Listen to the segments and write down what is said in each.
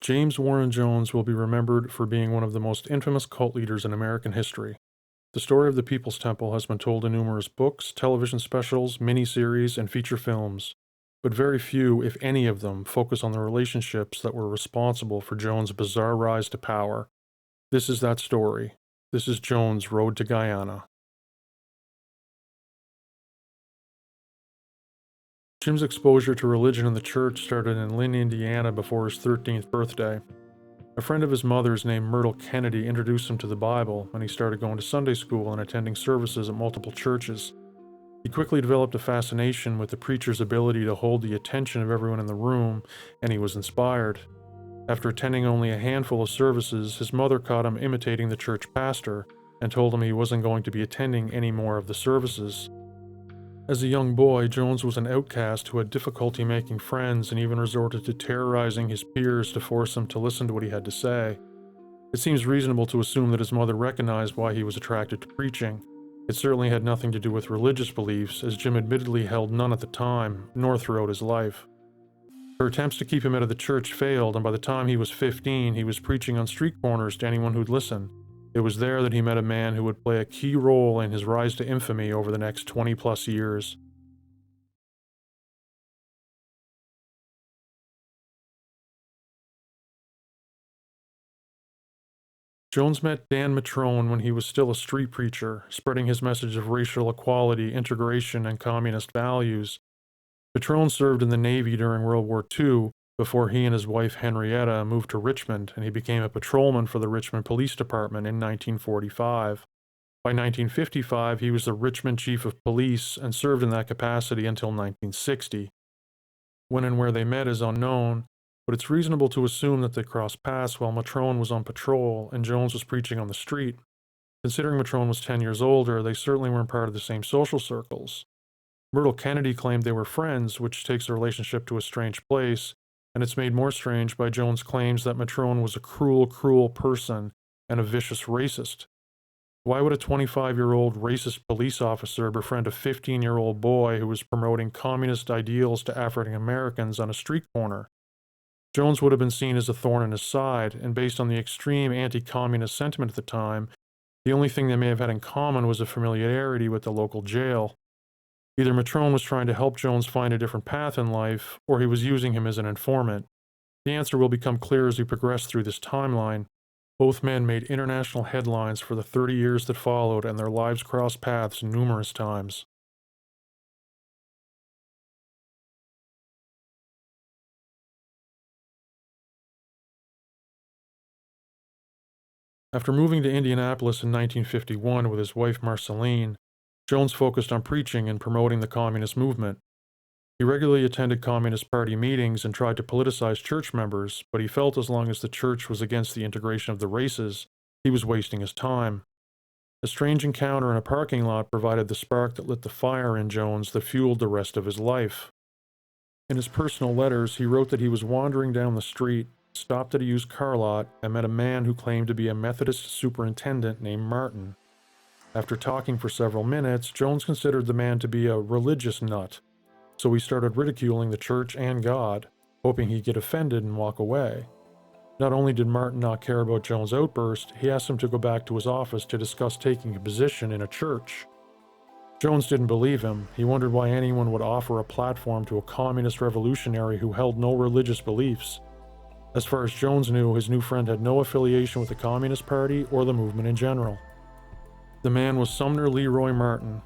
James Warren Jones will be remembered for being one of the most infamous cult leaders in American history. The story of the People's Temple has been told in numerous books, television specials, miniseries, and feature films, but very few, if any of them, focus on the relationships that were responsible for Jones' bizarre rise to power. This is that story. This is Jones' Road to Guyana. Jim's exposure to religion and the church started in Lynn, Indiana before his 13th birthday. A friend of his mother's named Myrtle Kennedy introduced him to the Bible, and he started going to Sunday school and attending services at multiple churches. He quickly developed a fascination with the preacher's ability to hold the attention of everyone in the room, and he was inspired. After attending only a handful of services, his mother caught him imitating the church pastor and told him he wasn't going to be attending any more of the services. As a young boy, Jones was an outcast who had difficulty making friends and even resorted to terrorizing his peers to force them to listen to what he had to say. It seems reasonable to assume that his mother recognized why he was attracted to preaching. It certainly had nothing to do with religious beliefs, as Jim admittedly held none at the time, nor throughout his life. Her attempts to keep him out of the church failed, and by the time he was 15, he was preaching on street corners to anyone who'd listen. It was there that he met a man who would play a key role in his rise to infamy over the next 20-plus years. Jones met Dan Mitrione when he was still a street preacher, spreading his message of racial equality, integration, and communist values. Mitrione served in the Navy during World War II before he and his wife Henrietta moved to Richmond, and he became a patrolman for the Richmond Police Department in 1945. By 1955, he was the Richmond Chief of Police and served in that capacity until 1960. When and where they met is unknown, but it's reasonable to assume that they crossed paths while Mitrione was on patrol and Jones was preaching on the street. Considering Mitrione was 10 years older, they certainly weren't part of the same social circles. Myrtle Kennedy claimed they were friends, which takes the relationship to a strange place, and it's made more strange by Jones' claims that Mitrione was a cruel, cruel person and a vicious racist. Why would a 25-year-old racist police officer befriend a 15-year-old boy who was promoting communist ideals to African Americans on a street corner? Jones would have been seen as a thorn in his side, and based on the extreme anti-communist sentiment at the time, the only thing they may have had in common was a familiarity with the local jail. Either Mitrione was trying to help Jones find a different path in life, or he was using him as an informant. The answer will become clear as we progress through this timeline. Both men made international headlines for the 30 years that followed, and their lives crossed paths numerous times. After moving to Indianapolis in 1951 with his wife Marceline, Jones focused on preaching and promoting the communist movement. He regularly attended Communist Party meetings and tried to politicize church members, but he felt as long as the church was against the integration of the races, he was wasting his time. A strange encounter in a parking lot provided the spark that lit the fire in Jones that fueled the rest of his life. In his personal letters, he wrote that he was wandering down the street, stopped at a used car lot, and met a man who claimed to be a Methodist superintendent named Martin. After talking for several minutes, Jones considered the man to be a religious nut, so he started ridiculing the church and God, hoping he'd get offended and walk away. Not only did Martin not care about Jones' outburst, he asked him to go back to his office to discuss taking a position in a church. Jones didn't believe him. He wondered why anyone would offer a platform to a communist revolutionary who held no religious beliefs. As far as Jones knew, his new friend had no affiliation with the Communist Party or the movement in general. The man was Sumner Leroy Martin,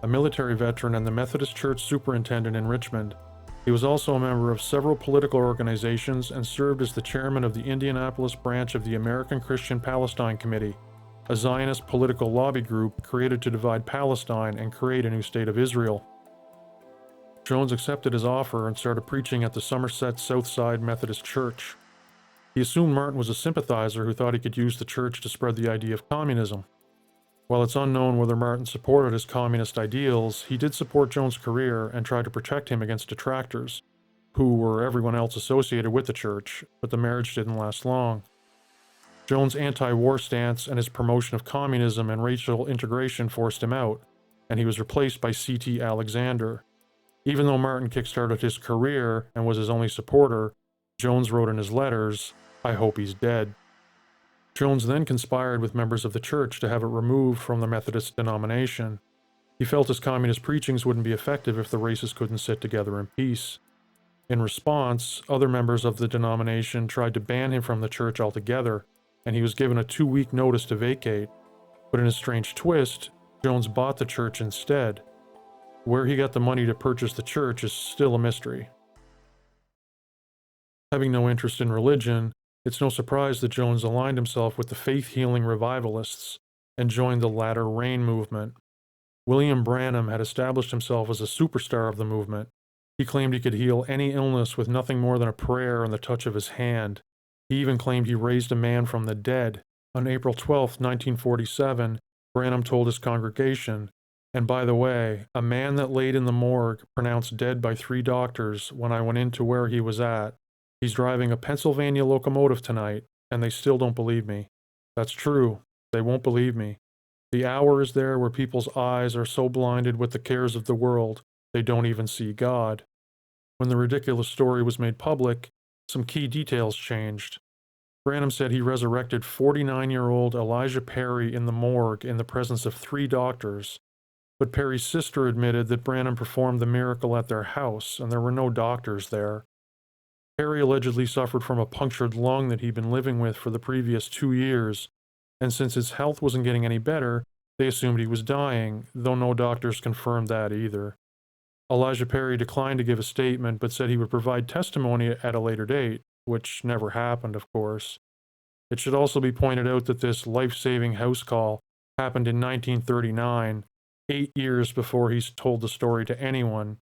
a military veteran and the Methodist Church superintendent in Richmond. He was also a member of several political organizations and served as the chairman of the Indianapolis branch of the American Christian Palestine Committee, a Zionist political lobby group created to divide Palestine and create a new state of Israel. Jones accepted his offer and started preaching at the Somerset Southside Methodist Church. He assumed Martin was a sympathizer who thought he could use the church to spread the idea of communism. While it's unknown whether Martin supported his communist ideals, he did support Jones' career and tried to protect him against detractors, who were everyone else associated with the church, but the marriage didn't last long. Jones' anti-war stance and his promotion of communism and racial integration forced him out, and he was replaced by C.T. Alexander. Even though Martin kickstarted his career and was his only supporter, Jones wrote in his letters, I hope he's dead. Jones then conspired with members of the church to have it removed from the Methodist denomination. He felt his communist preachings wouldn't be effective if the races couldn't sit together in peace. In response, other members of the denomination tried to ban him from the church altogether, and he was given a 2-week notice to vacate. But in a strange twist, Jones bought the church instead. Where he got the money to purchase the church is still a mystery. Having no interest in religion, it's no surprise that Jones aligned himself with the faith-healing revivalists and joined the Latter Rain movement. William Branham had established himself as a superstar of the movement. He claimed he could heal any illness with nothing more than a prayer and the touch of his hand. He even claimed he raised a man from the dead. On April 12, 1947, Branham told his congregation, "And by the way, a man that laid in the morgue, pronounced dead by 3 doctors when I went into where he was at, he's driving a Pennsylvania locomotive tonight, and they still don't believe me. That's true. They won't believe me. The hour is there where people's eyes are so blinded with the cares of the world, they don't even see God." When the ridiculous story was made public, some key details changed. Branham said he resurrected 49-year-old Elijah Perry in the morgue in the presence of 3 doctors, but Perry's sister admitted that Branham performed the miracle at their house, and there were no doctors there. Perry allegedly suffered from a punctured lung that he'd been living with for the previous 2 years, and since his health wasn't getting any better, they assumed he was dying, though no doctors confirmed that either. Elijah Perry declined to give a statement, but said he would provide testimony at a later date, which never happened, of course. It should also be pointed out that this life-saving house call happened in 1939, 8 years before he told the story to anyone.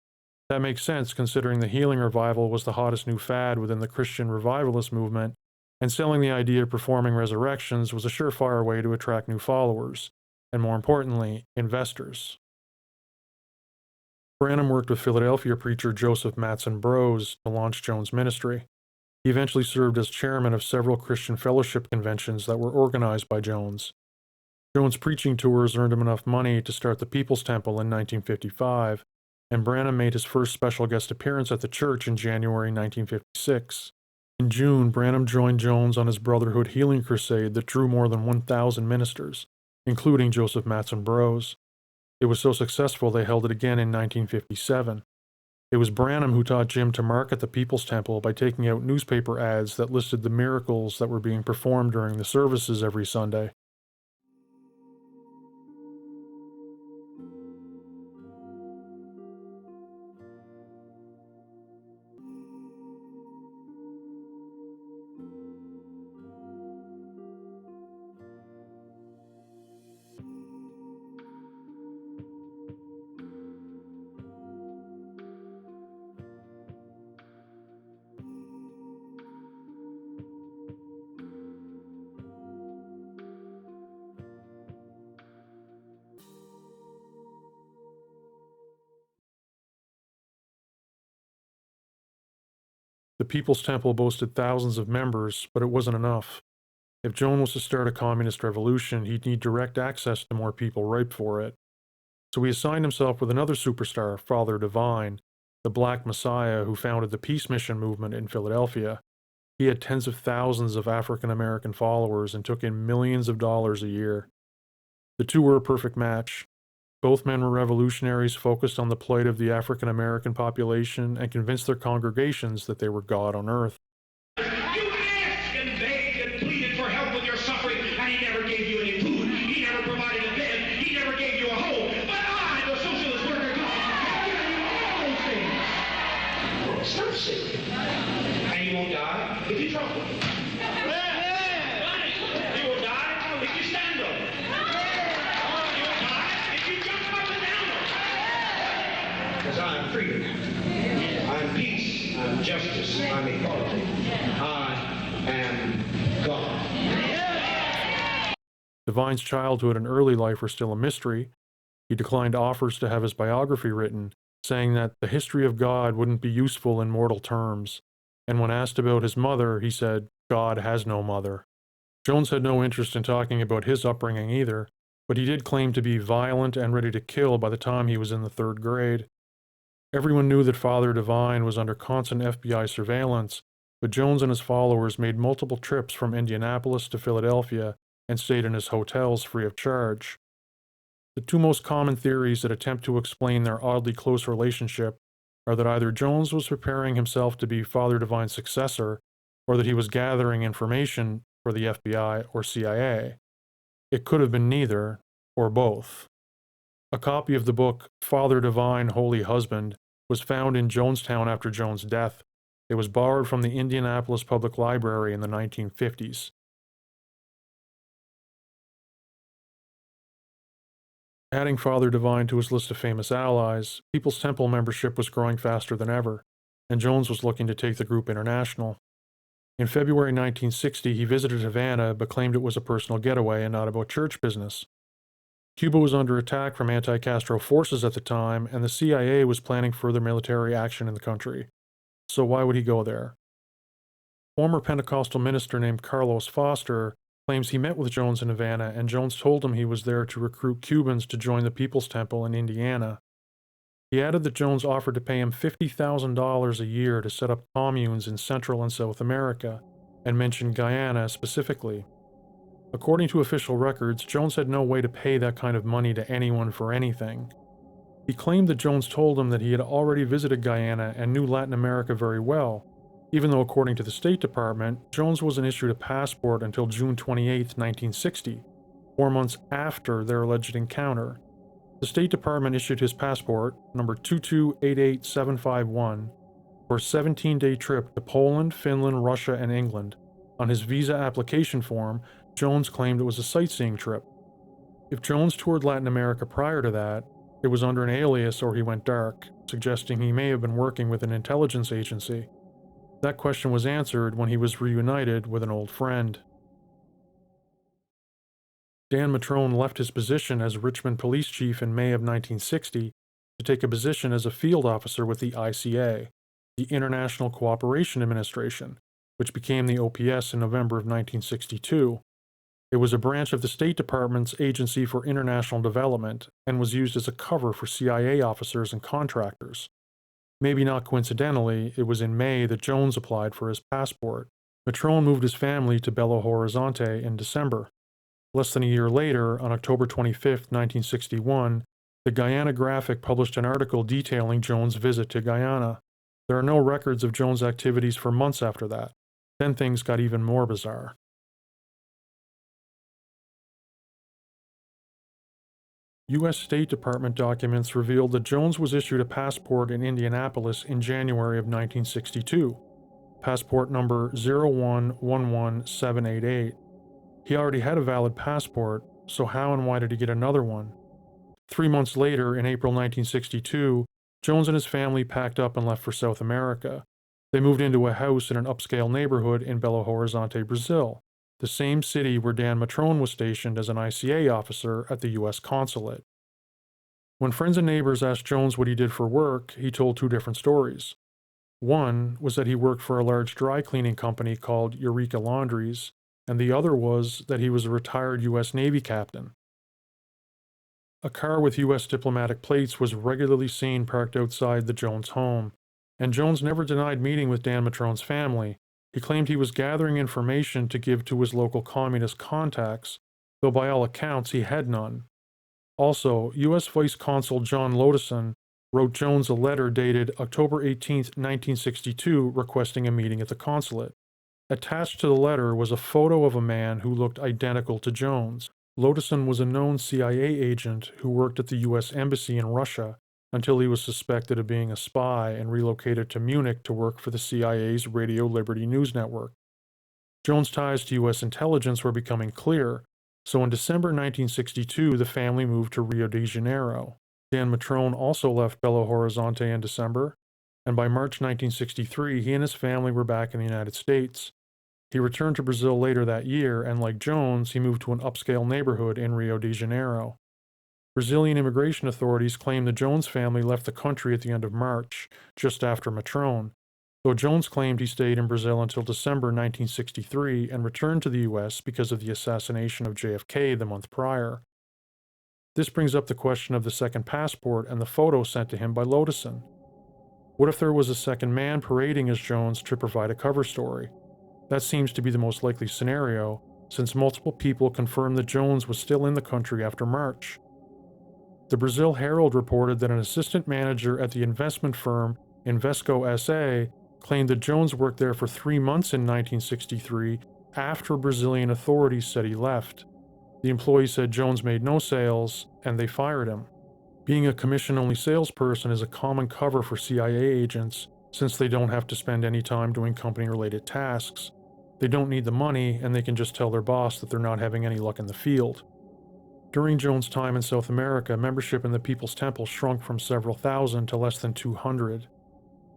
That makes sense considering the healing revival was the hottest new fad within the Christian revivalist movement, and selling the idea of performing resurrections was a surefire way to attract new followers, and more importantly, investors. Branham worked with Philadelphia preacher Joseph Matson Brose to launch Jones' ministry. He eventually served as chairman of several Christian fellowship conventions that were organized by Jones. Jones' preaching tours earned him enough money to start the People's Temple in 1955, and Branham made his first special guest appearance at the church in January 1956. In June, Branham joined Jones on his Brotherhood Healing Crusade that drew more than 1,000 ministers, including Joseph Matson Brose. It was so successful they held it again in 1957. It was Branham who taught Jim to market the People's Temple by taking out newspaper ads that listed the miracles that were being performed during the services every Sunday. The People's Temple boasted thousands of members, but it wasn't enough. If Jones was to start a communist revolution, he'd need direct access to more people ripe for it. So he assigned himself with another superstar, Father Divine, the Black Messiah who founded the Peace Mission movement in Philadelphia. He had tens of thousands of African American followers and took in millions of dollars a year. The two were a perfect match. Both men were revolutionaries focused on the plight of the African American population and convinced their congregations that they were God on earth. You asked and begged and pleaded for help with your suffering, and he never gave you any food. He never provided a bed. He never gave you a home. But I, the socialist worker class, have given you all things. Stop sick. And you won't die if you trouble. You will die if you stand up. You will die if you jump up and down. Because I am freedom. I am peace. I am justice. I am equality. I am God. Divine's childhood and early life were still a mystery. He declined offers to have his biography written, saying that the history of God wouldn't be useful in mortal terms. And when asked about his mother, he said, "God has no mother." Jones had no interest in talking about his upbringing either, but he did claim to be violent and ready to kill by the time he was in the 3rd grade. Everyone knew that Father Divine was under constant FBI surveillance, but Jones and his followers made multiple trips from Indianapolis to Philadelphia and stayed in his hotels free of charge. The two most common theories that attempt to explain their oddly close relationship are that either Jones was preparing himself to be Father Divine's successor, or that he was gathering information for the FBI or CIA. It could have been neither, or both. A copy of the book Father Divine, Holy Husband was found in Jonestown after Jones' death. It was borrowed from the Indianapolis Public Library in the 1950s. Adding Father Divine to his list of famous allies, People's Temple membership was growing faster than ever, and Jones was looking to take the group international. In February 1960, he visited Havana but claimed it was a personal getaway and not about church business. Cuba was under attack from anti-Castro forces at the time, and the CIA was planning further military action in the country. So why would he go there? Former Pentecostal minister named Carlos Foster claims he met with Jones in Havana, and Jones told him he was there to recruit Cubans to join the People's Temple in Indiana. He added that Jones offered to pay him $50,000 a year to set up communes in Central and South America, and mentioned Guyana specifically. According to official records, Jones had no way to pay that kind of money to anyone for anything. He claimed that Jones told him that he had already visited Guyana and knew Latin America very well, even though according to the State Department, Jones wasn't issued a passport until June 28, 1960, 4 months after their alleged encounter. The State Department issued his passport, number 2288751, for a 17-day trip to Poland, Finland, Russia, and England. On his visa application form, Jones claimed it was a sightseeing trip. If Jones toured Latin America prior to that, it was under an alias or he went dark, suggesting he may have been working with an intelligence agency. That question was answered when he was reunited with an old friend. Dan Mitrione left his position as Richmond police chief in May of 1960 to take a position as a field officer with the ICA, the International Cooperation Administration, which became the OPS in November of 1962. It was a branch of the State Department's Agency for International Development and was used as a cover for CIA officers and contractors. Maybe not coincidentally, it was in May that Jones applied for his passport. Mitrione moved his family to Belo Horizonte in December. Less than a year later, on October 25, 1961, the Guyana Graphic published an article detailing Jones' visit to Guyana. There are no records of Jones' activities for months after that. Then things got even more bizarre. U.S. State Department documents revealed that Jones was issued a passport in Indianapolis in January of 1962, passport number 0111788. He already had a valid passport, so how and why did he get another one? 3 months later, in April 1962, Jones and his family packed up and left for South America. They moved into a house in an upscale neighborhood in Belo Horizonte, Brazil, the same city where Dan Mitrione was stationed as an ICA officer at the U.S. consulate. When friends and neighbors asked Jones what he did for work, he told two different stories. One was that he worked for a large dry cleaning company called Eureka Laundries, and the other was that he was a retired U.S. Navy captain. A car with U.S. diplomatic plates was regularly seen parked outside the Jones home, and Jones never denied meeting with Dan Mitrione's family. He claimed he was gathering information to give to his local communist contacts, though by all accounts he had none. Also, U.S. Vice Consul John Lodeson wrote Jones a letter dated October 18, 1962, requesting a meeting at the consulate. Attached to the letter was a photo of a man who looked identical to Jones. Lodeson was a known CIA agent who worked at the U.S. Embassy in Russia until he was suspected of being a spy and relocated to Munich to work for the CIA's Radio Liberty News Network. Jones' ties to U.S. intelligence were becoming clear, so in December 1962 the family moved to Rio de Janeiro. Dan Mitrione also left Belo Horizonte in December, and by March 1963 he and his family were back in the United States. He returned to Brazil later that year, and like Jones, he moved to an upscale neighborhood in Rio de Janeiro. Brazilian immigration authorities claim the Jones family left the country at the end of March, just after Mitrione, though Jones claimed he stayed in Brazil until December 1963 and returned to the U.S. because of the assassination of JFK the month prior. This brings up the question of the second passport and the photo sent to him by Lodeson. What if there was a second man parading as Jones to provide a cover story? That seems to be the most likely scenario, since multiple people confirmed that Jones was still in the country after March. The Brazil Herald reported that an assistant manager at the investment firm Invesco SA claimed that Jones worked there for 3 months in 1963 after Brazilian authorities said he left. The employee said Jones made no sales, and they fired him. Being a commission-only salesperson is a common cover for CIA agents, since they don't have to spend any time doing company-related tasks. They don't need the money, and they can just tell their boss that they're not having any luck in the field. During Jones' time in South America, membership in the People's Temple shrunk from several thousand to less than 200.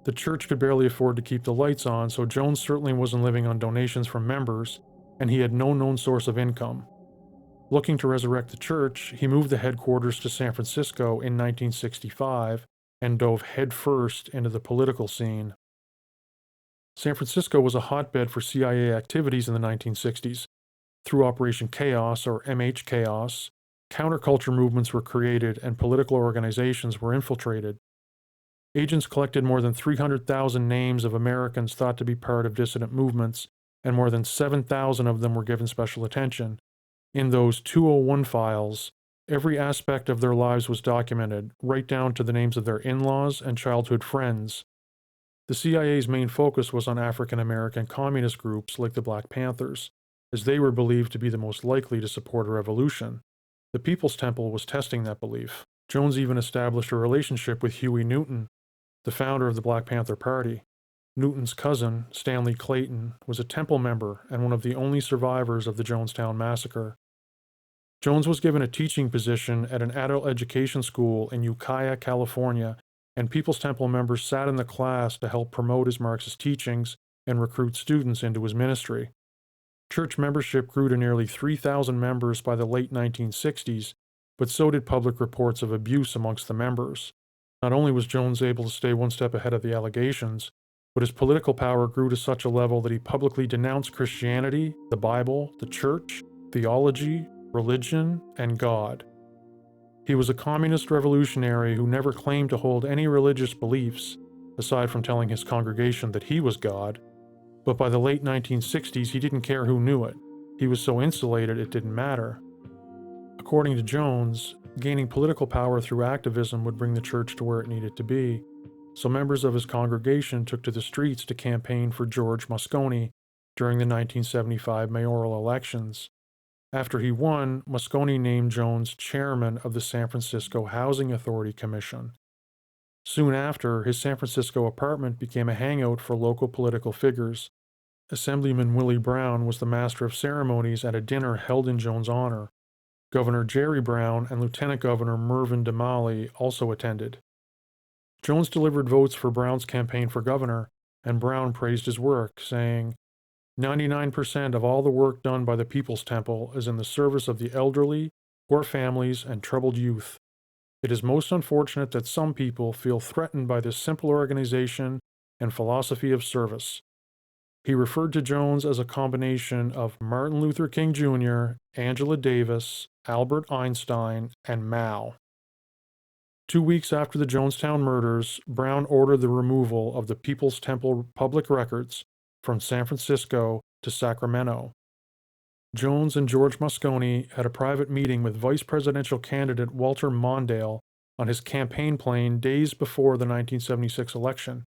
The church could barely afford to keep the lights on, so Jones certainly wasn't living on donations from members, and he had no known source of income. Looking to resurrect the church, he moved the headquarters to San Francisco in 1965 and dove headfirst into the political scene. San Francisco was a hotbed for CIA activities in the 1960s. Through Operation Chaos, or MH Chaos, counterculture movements were created and political organizations were infiltrated. Agents collected more than 300,000 names of Americans thought to be part of dissident movements, and more than 7,000 of them were given special attention. In those 201 files, every aspect of their lives was documented, right down to the names of their in-laws and childhood friends. The CIA's main focus was on African American communist groups like the Black Panthers, as they were believed to be the most likely to support a revolution. The People's Temple was testing that belief. Jones even established a relationship with Huey Newton, the founder of the Black Panther Party. Newton's cousin, Stanley Clayton, was a Temple member and one of the only survivors of the Jonestown Massacre. Jones was given a teaching position at an adult education school in Ukiah, California, and People's Temple members sat in the class to help promote his Marxist teachings and recruit students into his ministry. Church membership grew to nearly 3,000 members by the late 1960s, but so did public reports of abuse amongst the members. Not only was Jones able to stay one step ahead of the allegations, but his political power grew to such a level that he publicly denounced Christianity, the Bible, the church, theology, religion, and God. He was a communist revolutionary who never claimed to hold any religious beliefs, aside from telling his congregation that he was God. But by the late 1960s, he didn't care who knew it. He was so insulated it didn't matter. According to Jones, gaining political power through activism would bring the church to where it needed to be, so members of his congregation took to the streets to campaign for George Moscone during the 1975 mayoral elections. After he won, Moscone named Jones chairman of the San Francisco Housing Authority Commission. Soon after, his San Francisco apartment became a hangout for local political figures. Assemblyman Willie Brown was the master of ceremonies at a dinner held in Jones' honor. Governor Jerry Brown and Lieutenant Governor Mervyn DeMalley also attended. Jones delivered votes for Brown's campaign for governor, and Brown praised his work, saying, 99% of all the work done by the People's Temple is in the service of the elderly, poor families, and troubled youth. It is most unfortunate that some people feel threatened by this simple organization and philosophy of service. He referred to Jones as a combination of Martin Luther King Jr., Angela Davis, Albert Einstein, and Mao. 2 weeks after the Jonestown murders, Brown ordered the removal of the People's Temple public records from San Francisco to Sacramento. Jones and George Moscone had a private meeting with vice presidential candidate Walter Mondale on his campaign plane days before the 1976 election,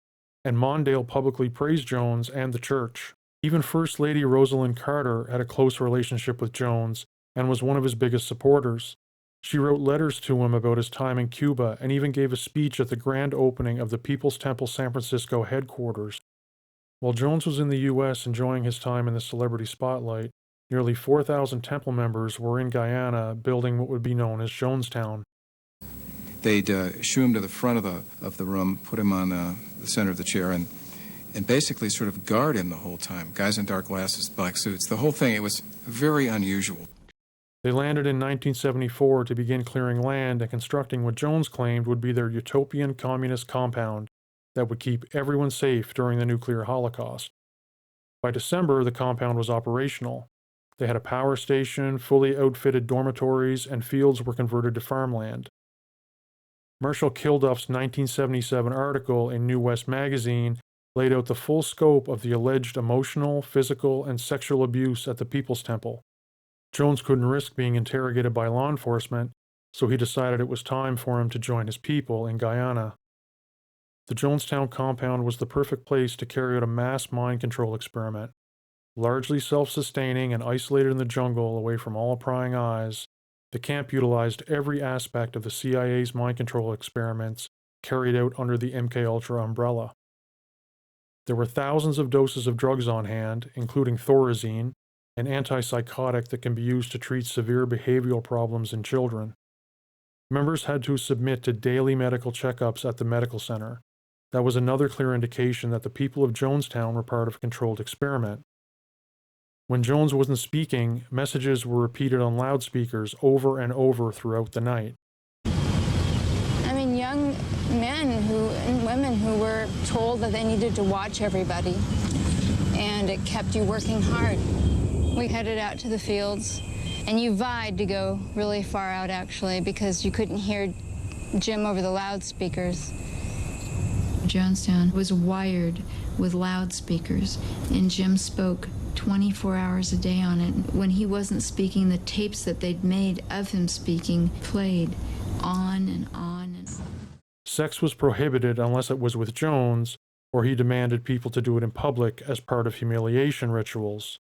and Mondale publicly praised Jones and the church. Even First Lady Rosalind Carter had a close relationship with Jones and was one of his biggest supporters. She wrote letters to him about his time in Cuba and even gave a speech at the grand opening of the People's Temple San Francisco headquarters. While Jones was in the U.S. enjoying his time in the celebrity spotlight, nearly 4,000 Temple members were in Guyana building what would be known as Jonestown. They'd shoo him to the front of the room, put him on the center of the chair, and basically sort of guard him the whole time. Guys in dark glasses, black suits, the whole thing. It was very unusual. They landed in 1974 to begin clearing land and constructing what Jones claimed would be their utopian communist compound that would keep everyone safe during the nuclear holocaust. By December, the compound was operational. They had a power station, fully outfitted dormitories, and fields were converted to farmland. Marshall Kilduff's 1977 article in New West magazine laid out the full scope of the alleged emotional, physical, and sexual abuse at the People's Temple. Jones couldn't risk being interrogated by law enforcement, so he decided it was time for him to join his people in Guyana. The Jonestown compound was the perfect place to carry out a mass mind control experiment. Largely self-sustaining and isolated in the jungle away from all prying eyes, the camp utilized every aspect of the CIA's mind control experiments carried out under the MKUltra umbrella. There were thousands of doses of drugs on hand, including thorazine, an antipsychotic that can be used to treat severe behavioral problems in children. Members had to submit to daily medical checkups at the medical center. That was another clear indication that the people of Jonestown were part of a controlled experiment. When Jones wasn't speaking, messages were repeated on loudspeakers over and over throughout the night. I mean, young men and women who were told that they needed to watch everybody, and it kept you working hard. We headed out to the fields, and you vied to go really far out, actually, because you couldn't hear Jim over the loudspeakers. Jonestown was wired with loudspeakers, and Jim spoke 24 hours a day on it. When he wasn't speaking, the tapes that they'd made of him speaking played on and on and on. Sex was prohibited unless it was with Jones, or he demanded people to do it in public as part of humiliation rituals.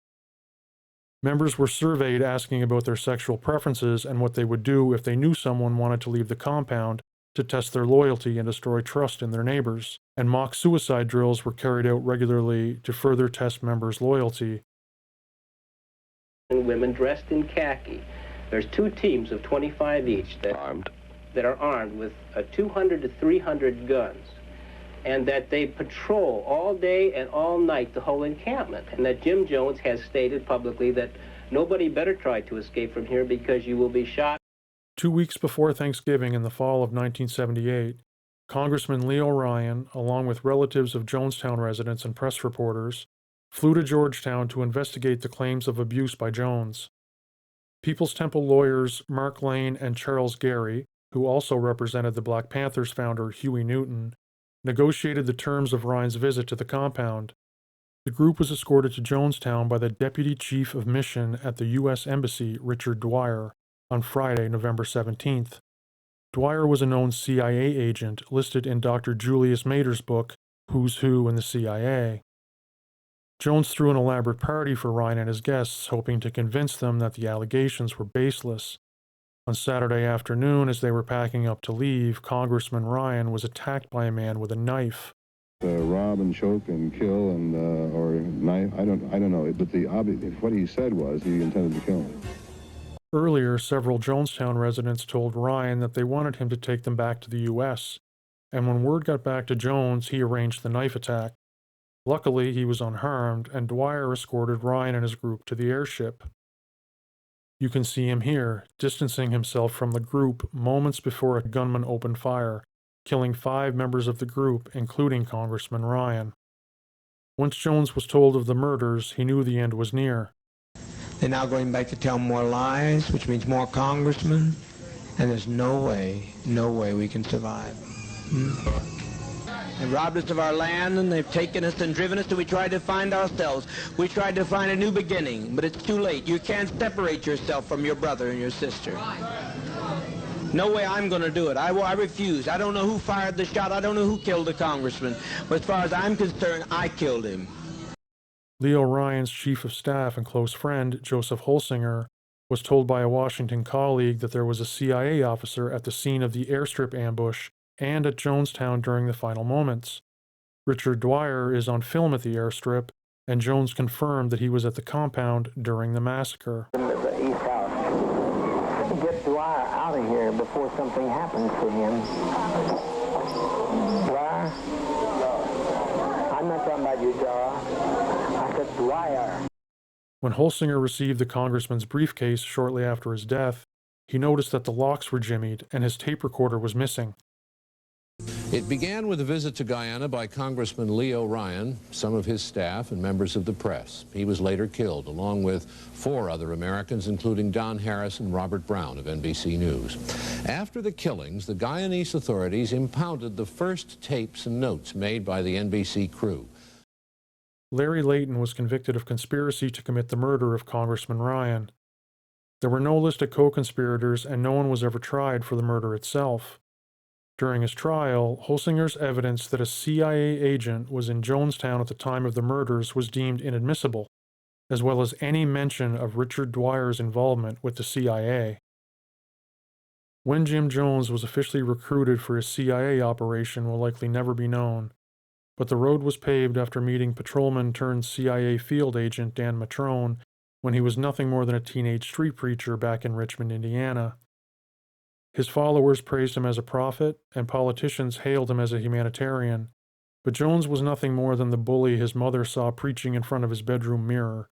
Members were surveyed asking about their sexual preferences and what they would do if they knew someone wanted to leave the compound to test their loyalty and destroy trust in their neighbors, and mock suicide drills were carried out regularly to further test members' loyalty. And women dressed in khaki. There's 2 teams of 25 each that are armed with 200 to 300 guns, and that they patrol all day and all night the whole encampment, and that Jim Jones has stated publicly that nobody better try to escape from here because you will be shot. 2 weeks before Thanksgiving in the fall of 1978, Congressman Leo Ryan, along with relatives of Jonestown residents and press reporters, flew to Georgetown to investigate the claims of abuse by Jones. People's Temple lawyers Mark Lane and Charles Gary, who also represented the Black Panthers founder Huey Newton, negotiated the terms of Ryan's visit to the compound. The group was escorted to Jonestown by the Deputy Chief of Mission at the U.S. Embassy, Richard Dwyer, on Friday, November 17th. Dwyer was a known CIA agent listed in Dr. Julius Mader's book, Who's Who in the CIA. Jones threw an elaborate party for Ryan and his guests, hoping to convince them that the allegations were baseless. On Saturday afternoon, as they were packing up to leave, Congressman Ryan was attacked by a man with a knife. Rob and choke and kill and or knife. I don't know. But what he said was he intended to kill him. Earlier, several Jonestown residents told Ryan that they wanted him to take them back to the U.S., and when word got back to Jones, he arranged the knife attack. Luckily, he was unharmed, and Dwyer escorted Ryan and his group to the airship. You can see him here, distancing himself from the group moments before a gunman opened fire, killing 5 members of the group, including Congressman Ryan. Once Jones was told of the murders, he knew the end was near. They're now going back to tell more lies, which means more congressmen, and there's no way we can survive. They've robbed us of our land, and they've taken us and driven us till we tried to find ourselves. We tried to find a new beginning, but it's too late. You can't separate yourself from your brother and your sister. No way I'm going to do it. I refuse. I don't know who fired the shot. I don't know who killed the congressman. But as far as I'm concerned, I killed him. Leo Ryan's chief of staff and close friend, Joseph Holsinger, was told by a Washington colleague that there was a CIA officer at the scene of the airstrip ambush and at Jonestown during the final moments. Richard Dwyer is on film at the airstrip, and Jones confirmed that he was at the compound during the massacre. The East House. Get Dwyer out of here before something happens to him. Dwyer? I'm not talking about you, Dara. I said Dwyer. When Holsinger received the congressman's briefcase shortly after his death, he noticed that the locks were jimmied and his tape recorder was missing. It began with a visit to Guyana by Congressman Leo Ryan, some of his staff, and members of the press. He was later killed, along with 4 other Americans, including Don Harris and Robert Brown of NBC News. After the killings, the Guyanese authorities impounded the first tapes and notes made by the NBC crew. Larry Layton was convicted of conspiracy to commit the murder of Congressman Ryan. There were no listed co-conspirators, and no one was ever tried for the murder itself. During his trial, Holsinger's evidence that a CIA agent was in Jonestown at the time of the murders was deemed inadmissible, as well as any mention of Richard Dwyer's involvement with the CIA. When Jim Jones was officially recruited for his CIA operation will likely never be known, but the road was paved after meeting patrolman turned CIA field agent Dan Mitrione when he was nothing more than a teenage street preacher back in Richmond, Indiana. His followers praised him as a prophet, and politicians hailed him as a humanitarian, but Jones was nothing more than the bully his mother saw preaching in front of his bedroom mirror.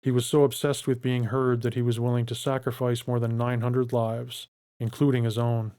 He was so obsessed with being heard that he was willing to sacrifice more than 900 lives, including his own.